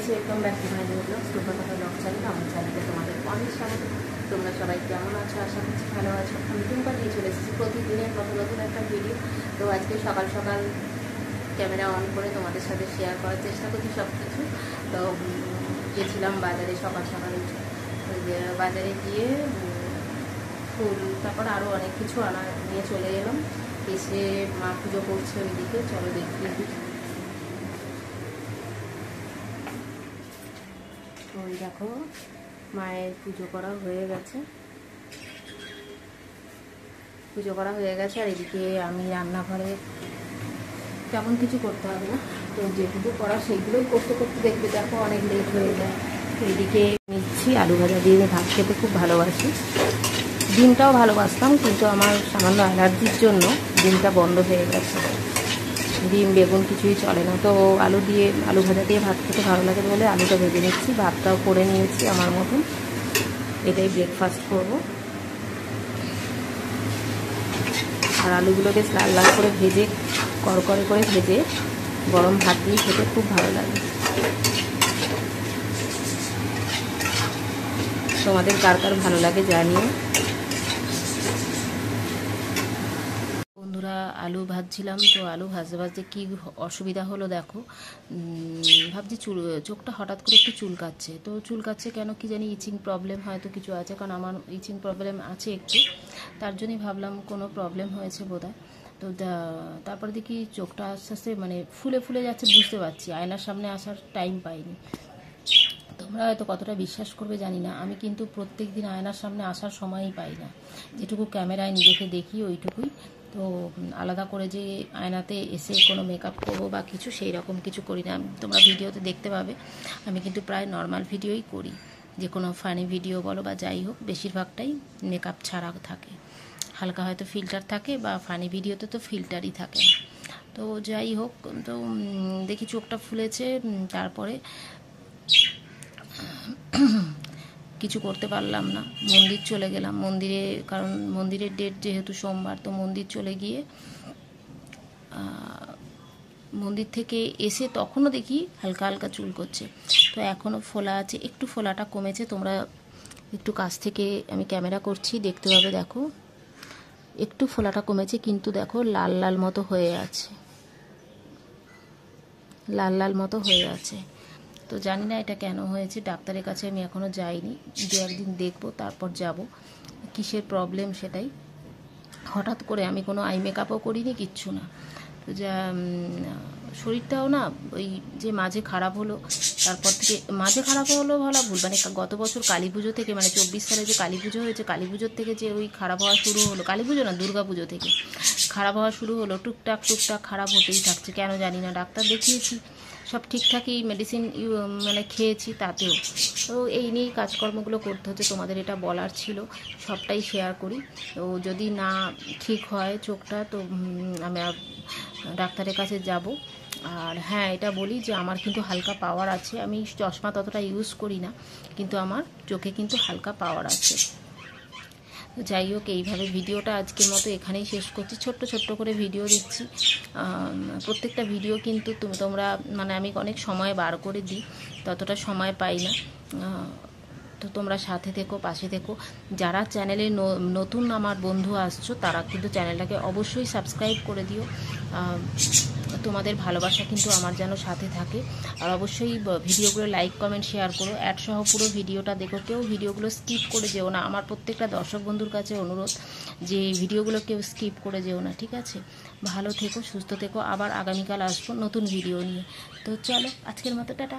Guys, welcome back to my new blog সুপারকথা blog channel. আমার চ্যানেলে তোমাদের অনেক স্বাগত। তোমরা সবাই কেমন আছো? আশা করছি ভালো আছো। আমি টুম্পা নিয়ে চলে এসেছি প্রতিদিনের নতুন নতুন একটা ভিডিও। তো আজকে সকাল সকাল ক্যামেরা অন করে তোমাদের সাথে শেয়ার করার চেষ্টা করছি সব কিছু। তো গেছিলাম বাজারে সকাল সকাল, ওই যে বাজারে গিয়ে ফুল, তারপর আরও অনেক কিছু নিয়ে চলে এলাম। এসে মা পুজো করছে ওইদিকে, চলো দেখি। ওই দেখো, মায়ের পুজো করা হয়ে গেছে, আর এদিকে আমি রান্নাঘরে তেমন কিছু করতে হবে না, তো যেটুকু করা সেইগুলোই করতে করতে দেখবে দেখো অনেক লেট হয়ে যায়। তো এদিকে নিচ্ছি আলু ভাজা দিয়ে। ভাত খেতে খুব ভালোবাসি, ডিমটাও ভালোবাসতাম, কিন্তু আমার সামান্য অ্যালার্জির জন্য ডিমটা বন্ধ হয়ে গেছে। ডিম বেগুন কিছুই চলে না, তো আলু ভাজা দিয়ে ভাত খেতে ভালো লাগে বলে আলুটা ভেজে নিচ্ছি। ভাতটাও করে নিয়েছি আমার মতন, এটাই ব্রেকফাস্ট করব। আর আলুগুলো বেশ লাল লাল করে ভেজে, কড়কড়ে করে ভেজে গরম ভাত দিয়ে খেতে খুব ভালো লাগে। তোমাদের কার কার ভালো লাগে জানিও। বন্ধুরা, আলু ভাজছিলাম, তো আলু ভাজতে ভাজতে কী অসুবিধা হলো দেখো। ভাবছি চোখটা হঠাৎ করে একটু চুলকাচ্ছে। তো চুলকাচ্ছে কেন কি জানি, ইচিং প্রবলেম হয়তো কিছু আছে, কারণ আমার ইচিং প্রবলেম আছে একটু, তার জন্যই ভাবলাম কোনো প্রবলেম হয়েছে বোধহয়। তো তারপরে দেখি চোখটা আস্তে আস্তে মানে ফুলে ফুলে যাচ্ছে, বুঝতে পারছি। আয়নার সামনে আসার টাইম পাইনি। তোমরা হয়তো কতটা বিশ্বাস করবে জানি না, আমি কিন্তু প্রত্যেক দিন আয়নার সামনে আসার সময়ই পাই না। যেটুকু ক্যামেরায় নিজেকে দেখি ওইটুকুই। তো আলাদা করে যে আয়নাতে এসে কোনো মেকআপ করবো বা কিছু, সেই রকম কিছু করি না। তোমরা ভিডিওতে দেখতে পাবে আমি কিন্তু প্রায় নর্মাল ভিডিওই করি, যে কোনো ফানি ভিডিও বলো বা যাই হোক, বেশিরভাগটাই মেকআপ ছাড়া থাকে। হালকা হয়তো ফিল্টার থাকে, বা ফানি ভিডিওতে তো ফিল্টারই থাকে। তো যাই হোক, তো দেখি চোখটা ফুলেছে। তারপরে কিছু করতে পারলাম না, মন্দির চলে গেলাম। মন্দিরে, কারণ মন্দিরের ডেট যেহেতু সোমবার, তো মন্দির চলে গিয়ে মন্দির থেকে এসে তখনও দেখি হালকা হালকা চুল করছে। তো এখনও ফোলা আছে, একটু ফোলাটা কমেছে। তোমরা একটু কাছ থেকে আমি ক্যামেরা করছি, দেখতে পাবে। দেখো একটু ফোলাটা কমেছে, কিন্তু দেখো লাল লাল মতো হয়ে আছে, লাল লাল মতো হয়ে আছে। তো জানি না এটা কেন হয়েছে, ডাক্তারের কাছে আমি এখনও যাইনি, দু একদিন দেখবো তারপর যাব। কিসের প্রবলেম সেটাই। হঠাৎ করে আমি কোনো আই মেকআপও করিনি, কিচ্ছু না। তো যা শরীরটাও না ওই যে মাঝে খারাপ হলো, তারপর থেকে মাঝে খারাপ হলো বলা ভুল, মানে গত বছর কালী পুজো থেকে, মানে 24 সালে যে কালী পুজো হয়েছে, কালী পুজোর থেকে যে ওই খারাপ হওয়া শুরু হলো, কালী পুজো না, দুর্গা পুজো থেকে খারাপ হওয়া শুরু হলো। টুকটাক খারাপ হতেই থাকছে, কেন জানি না। ডাক্তার দেখিয়েছি, সব ঠিকঠাকই মেডিসিন মানে খেয়েছি, তাতেও। তো এই নিয়েই কাজকর্মগুলো করতে হচ্ছে, তোমাদের এটা বলার ছিল, সবটাই শেয়ার করি। তো যদি না ঠিক হয় চোখটা, তো আমি ডাক্তারের কাছে যাব। আর হ্যাঁ, এটা বলি যে আমার কিন্তু হালকা পাওয়ার আছে। আমি চশমা ততটা ইউজ করি না, কিন্তু আমার চোখে কিন্তু হালকা পাওয়ার আছে। যাই হোক, এইভাবে ভিডিওটা আজকের মতো এখানেই শেষ করছি। ছোট্ট করে ভিডিও দিচ্ছি। প্রত্যেকটা ভিডিও কিন্তু তোমরা মানে আমি অনেক সময় বার করে দিই, ততটা সময় পাই না। তো তোমরা সাথে থেকো, পাশে থেকো। যারা চ্যানেলে নতুন আমার বন্ধু আসছো, তারা কিন্তু চ্যানেলটাকে অবশ্যই সাবস্ক্রাইব করে দিও। তোমাদের ভালোবাসা কিন্তু আমার যেন সাথে থাকে। আর অবশ্যই ভিডিওগুলো লাইক কমেন্ট শেয়ার করো, অ্যাড সহ পুরো ভিডিওটা দেখো। কেউ ভিডিওগুলো স্কিপ করে যেও না। আমার প্রত্যেকটা দর্শক বন্ধুর কাছে অনুরোধ যে ভিডিওগুলো কেউ স্কিপ করে যেও না, ঠিক আছে? ভালো থেকো, সুস্থ থেকো। আবার আগামীকাল আসবো নতুন ভিডিও নিয়ে। তো চলো, আজকের মতো টাটা।